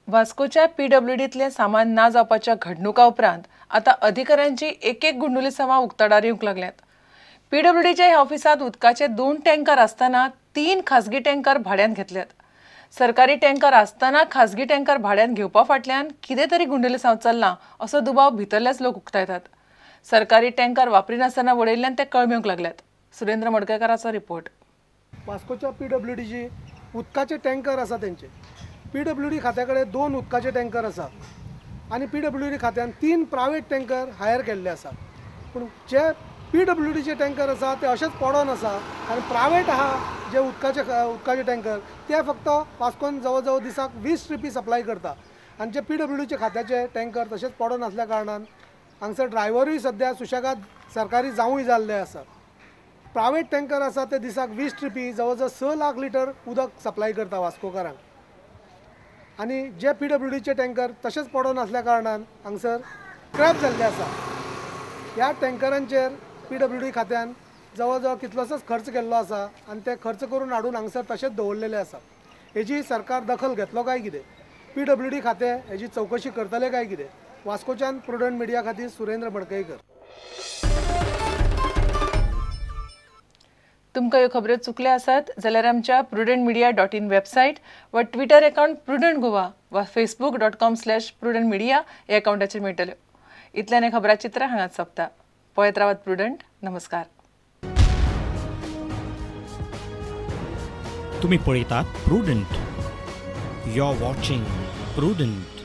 वास्कोच्या PWDतले सामान ना जावपाच्या घडणुका उपरांत आता अधिकाऱ्यांची एक गुंडुली समा उक्ताडार येवंक लागल्यात। PWDच्या ह्या ऑफिसात उदकाचे 2 टँकर आसतना 3 खासगी टँकर भाड्यान घेतल्यात। सरकारी टँकर आसतना खासगी टँकर भाड्यान घेवपा फाटल्यान कितें तरी गुंडुली साव चल्ला असो दुबाव भितरलेच लोक उक्तायतात। सरकारी टँकर वापरिनासतना वडयल्ल्यान ते कळमेवंक लागल्यात। सुरेंद्र मडकयकाराचो रिपोर्ट। वास्कोच्या PWDची उदकाचे टँकर आसा तेंचे PWD खात्या कडेन 2 उदकाचे टँकर आसा आनी PWD खात्यान 3 प्रायवेट टँकर हायर केल्ले आसा। पूण जे PWDचे टँकर आसा ते अशेंच पडोन आसा आनी प्रायवेट आहा जे उदकाचे टँकर ते फक्त वास्कोन जवळ जवळ दिसाक 20 ट्रिपी सप्लाय करता आनी जे PWDचे खात्याचे टँकर तशेंच पडोन आसल्या कारणान हांगसर ड्रायव्हरूय सद्या सुशेगाद सरकारी जावूय जाल्ले आसा। प्रायवेट टँकर आसा ते दिसाक 20 ट्रिपी जवळ जवळ 6 लाख लिटर उदक सप्लाय करता वास्कोकारांक। आनी जे PWDचे टँकर तशेंच पडोन आसल्या कारणान हांगसर क्रॅप जाल्ले आसा। ह्या टँकरांचेर PWD खात्यान जवळ जवळ कितलोसोच खर्च केल्लो आसा आनी ते खर्च करून हाडून हांगसर तशेंच दवरलेले आसा। हेजी सरकार दखल घेतलो काय कितें? PWD खातें हेजी चवकशी करतले काय कितें? वास्कोच्यान प्रुडंट मिडिया खातीर सुरेंद्र मडकयकर। तुमकां ह्यो खबरो चुकल्यो आसात जाल्यार आमच्या prudentmedia.in वेबसायट वा ट्विटर अकाउंट प्रुडंट गोवा वा facebook.com/prudentmedia ह्या अकाउंटाचेर मेळटल्यो। इतल्यान हे खबरां चित्र हांगाच सोंपता। पळयत रावात प्रुडंट। नमस्कार। तुम्ही पळयतात Prudent. You are watching prudent.